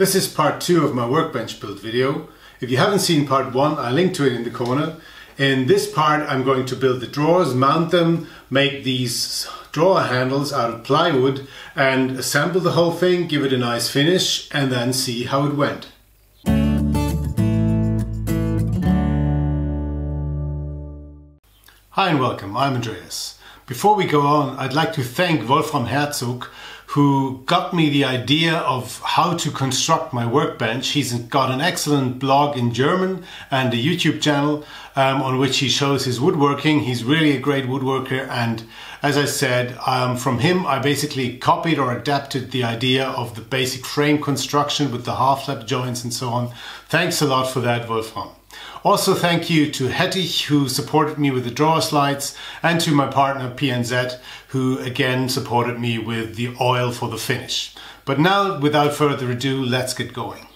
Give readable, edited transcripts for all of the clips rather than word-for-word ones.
This is part 2 of my workbench build video. If you haven't seen part 1, I'll link to it in the corner. In this part I'm going to build the drawers, mount them, make these drawer handles out of plywood and assemble the whole thing, give it a nice finish and then see how it went. Hi and welcome, I'm Andreas. Before we go on, I'd like to thank Wolfram Herzog, who got me the idea of how to construct my workbench. He's got an excellent blog in German and a YouTube channel on which he shows his woodworking. He's really a great woodworker, and as I said, from him I basically copied or adapted the idea of the basic frame construction with the half-lap joints and so on. Thanks a lot for that, Wolfram. Also thank you to Hettich, who supported me with the drawer slides, and to my partner PNZ, who again supported me with the oil for the finish. But now, without further ado, let's get going.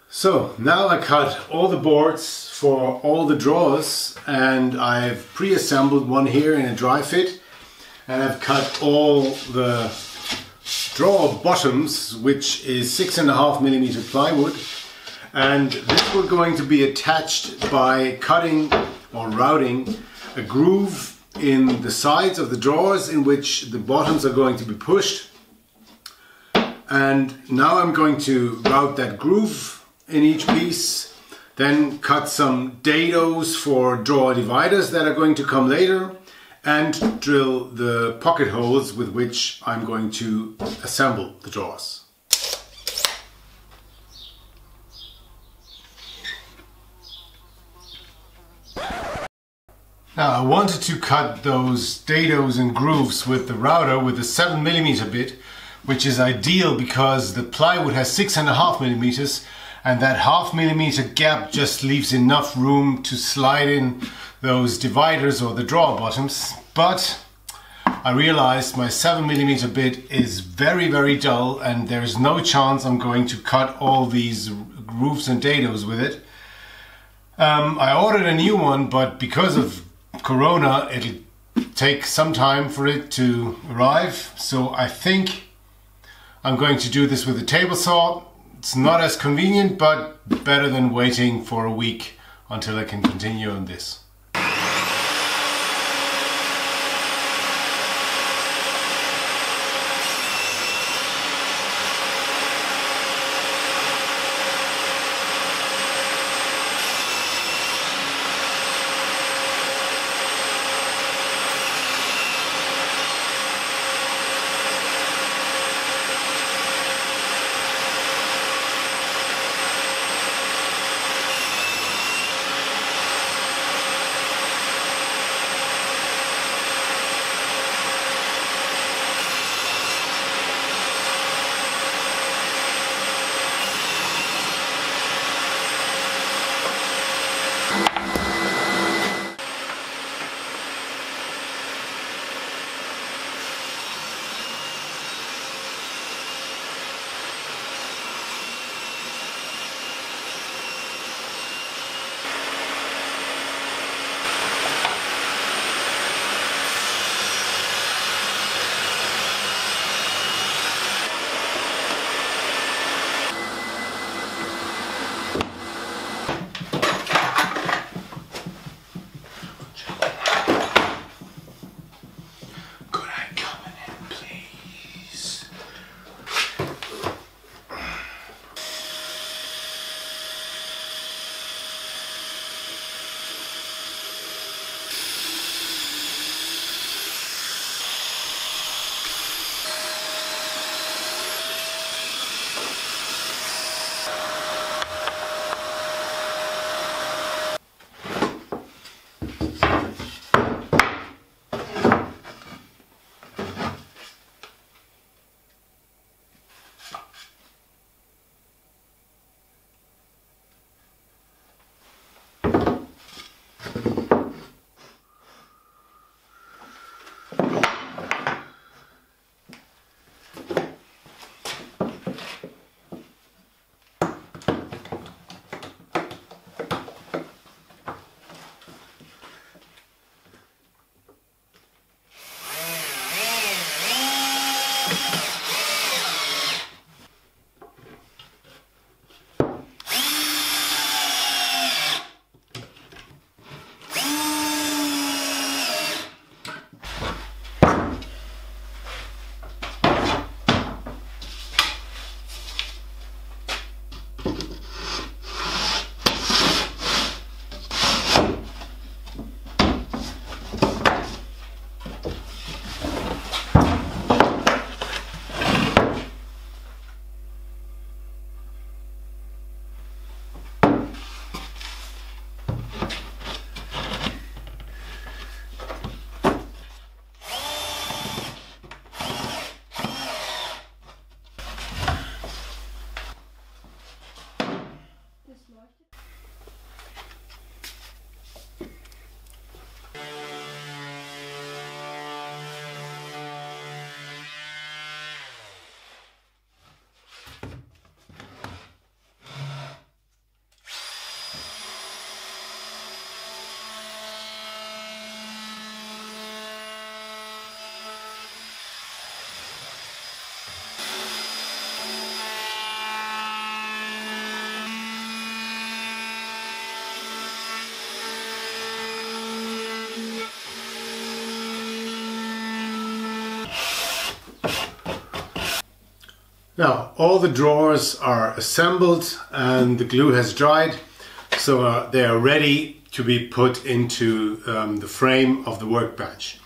So now I cut all the boards for all the drawers, and I've pre-assembled one here in a dry fit, and I've cut all the drawer bottoms, which is 6.5mm plywood, and this we're going to be attached by cutting or routing a groove in the sides of the drawers in which the bottoms are going to be pushed. And now I'm going to route that groove in each piece, then cut some dados for drawer dividers that are going to come later, and drill the pocket holes with which I'm going to assemble the drawers. Now I wanted to cut those dados and grooves with the router with a 7mm bit, which is ideal because the plywood has 6.5mm, and that 0.5mm gap just leaves enough room to slide in those dividers or the drawer bottoms. But I realized my 7mm bit is very dull, and there is no chance I'm going to cut all these grooves and dados with it. I ordered a new one, but because of Corona it'll take some time for it to arrive, so I think I'm going to do this with a table saw. It's not as convenient, but better than waiting for a week until I can continue on this. Now all the drawers are assembled and the glue has dried, so they are ready to be put into the frame of the workbench.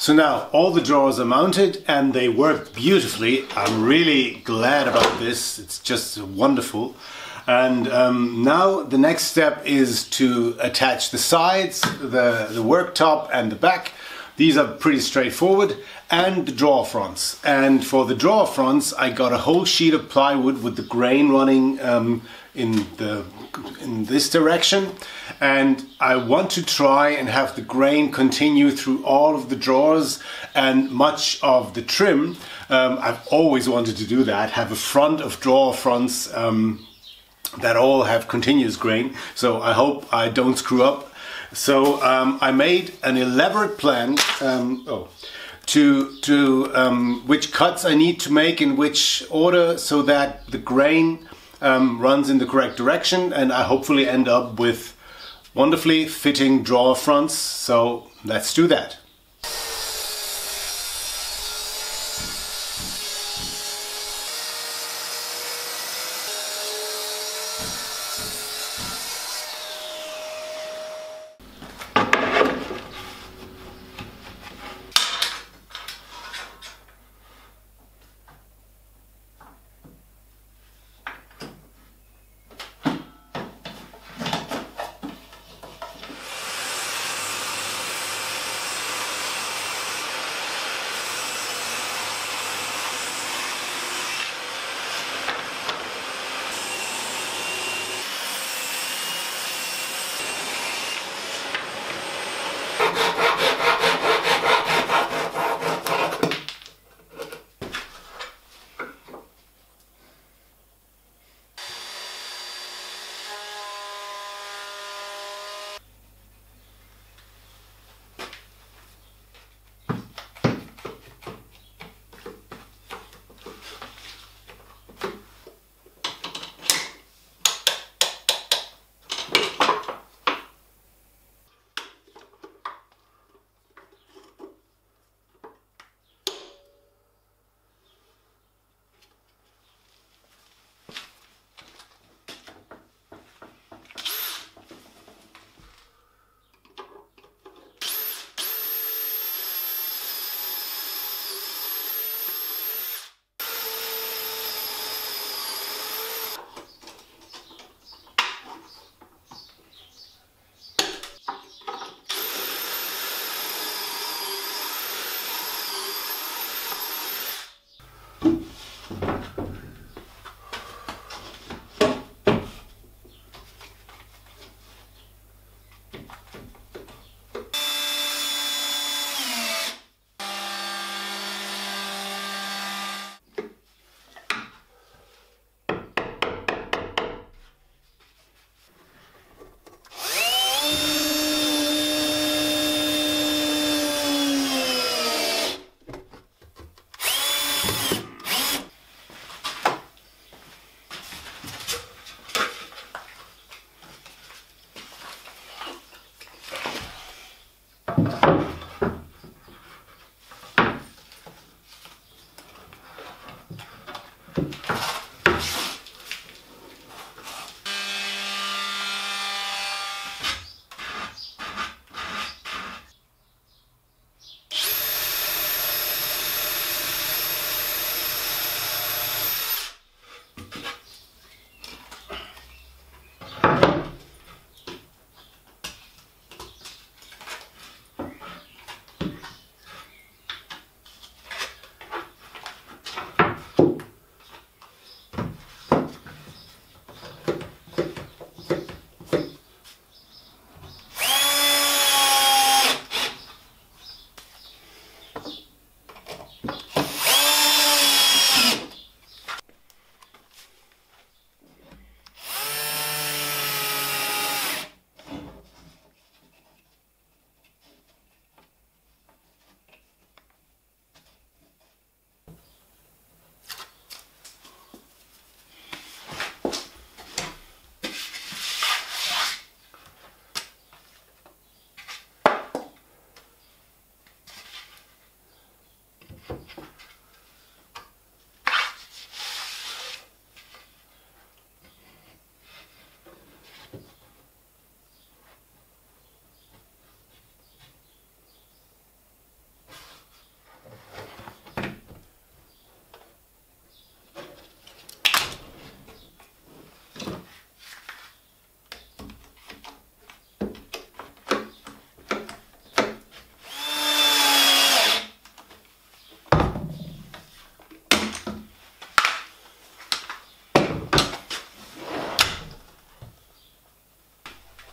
So now all the drawers are mounted and they work beautifully. I'm really glad about this. It's just wonderful. And now the next step is to attach the sides, the worktop and the back. These are pretty straightforward, and the drawer fronts. And for the drawer fronts, I got a whole sheet of plywood with the grain running in this direction, and I want to try and have the grain continue through all of the drawers and much of the trim. I've always wanted to do that, have a front of drawer fronts that all have continuous grain, so I hope I don't screw up. So I made an elaborate plan to which cuts I need to make in which order so that the grain runs in the correct direction, and I hopefully end up with wonderfully fitting drawer fronts. So let's do that.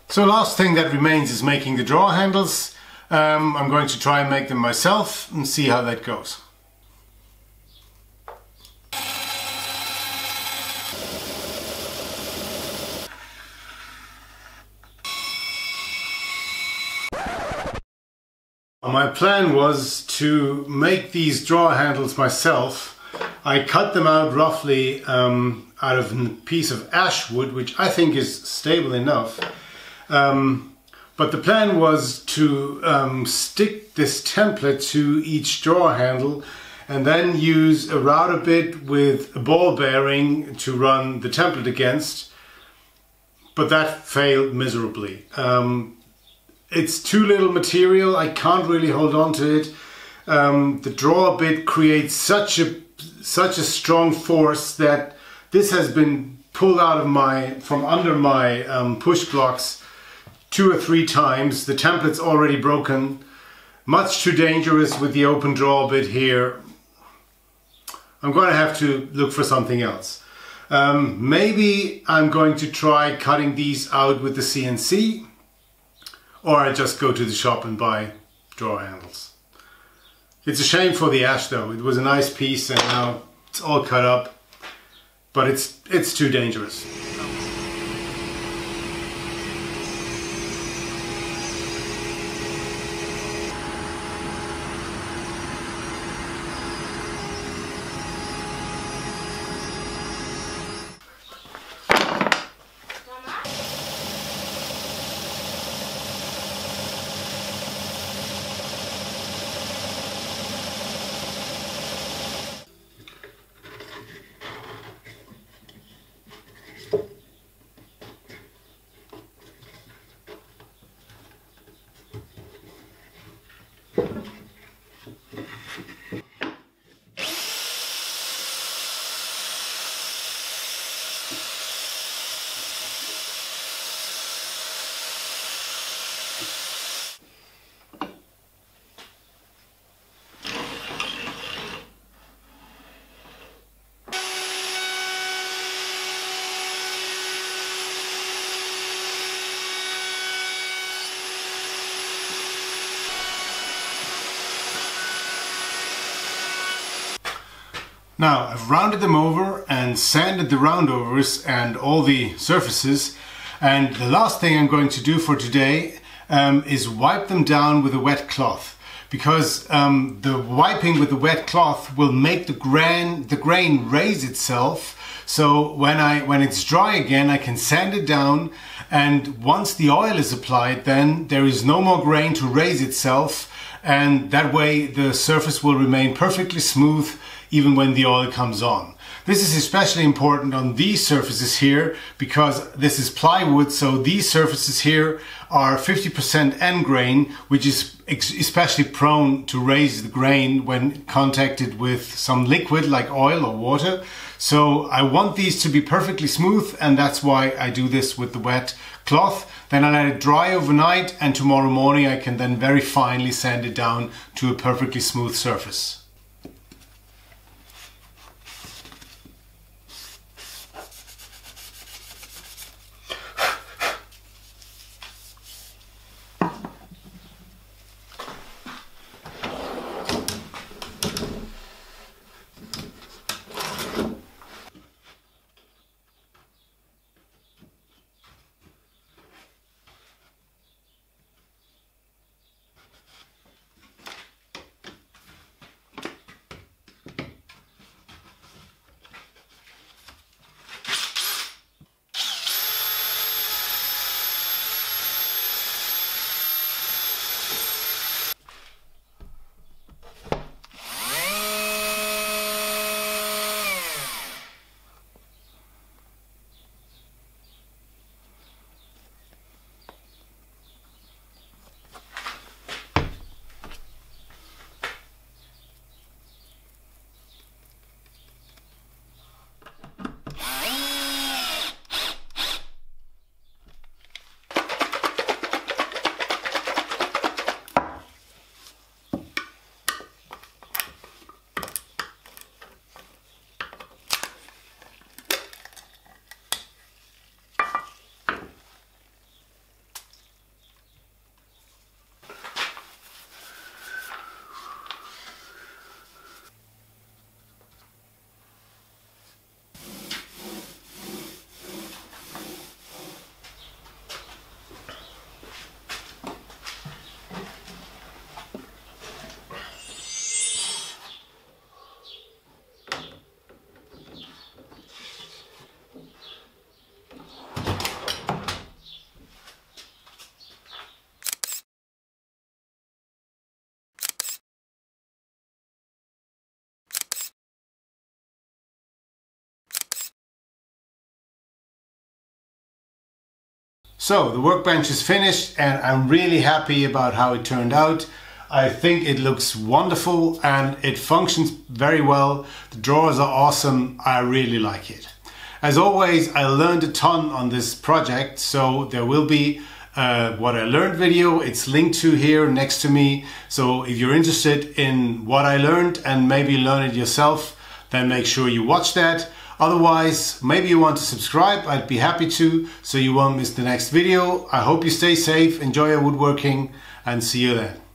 So last thing that remains is making the drawer handles. I'm going to try and make them myself and see how that goes. My plan was to make these drawer handles myself. I cut them out roughly out of a piece of ash wood, which I think is stable enough. But the plan was to stick this template to each drawer handle and then use a router bit with a ball bearing to run the template against, but that failed miserably. It's too little material, I can't really hold on to it. The drawer bit creates such a strong force that this has been pulled out of from under my push blocks 2 or 3 times. The template's already broken. Much too dangerous with the open drawer bit here. I'm going to have to look for something else. Maybe I'm going to try cutting these out with the CNC, or I just go to the shop and buy drawer handles. It's a shame for the ash though. It was a nice piece and now it's all cut up, but it's too dangerous. Now I've rounded them over and sanded the roundovers and all the surfaces, and the last thing I'm going to do for today is wipe them down with a wet cloth, because the wiping with the wet cloth will make the grain raise itself. So when it's dry again, I can sand it down, and once the oil is applied, then there is no more grain to raise itself, and that way the surface will remain perfectly smooth even when the oil comes on. This is especially important on these surfaces here because this is plywood, so these surfaces here are 50% end grain, which is especially prone to raise the grain when contacted with some liquid like oil or water. So I want these to be perfectly smooth, and that's why I do this with the wet cloth. Then I let it dry overnight, and tomorrow morning I can then very finely sand it down to a perfectly smooth surface. So the workbench is finished and I'm really happy about how it turned out. I think it looks wonderful and it functions very well. The drawers are awesome. I really like it. As always, I learned a ton on this project, so there will be what I learned video. It's linked to here next to me. So if you're interested in what I learned and maybe learn it yourself, then make sure you watch that. Otherwise, maybe you want to subscribe. I'd be happy to, so you won't miss the next video. I hope you stay safe, enjoy your woodworking, and see you then.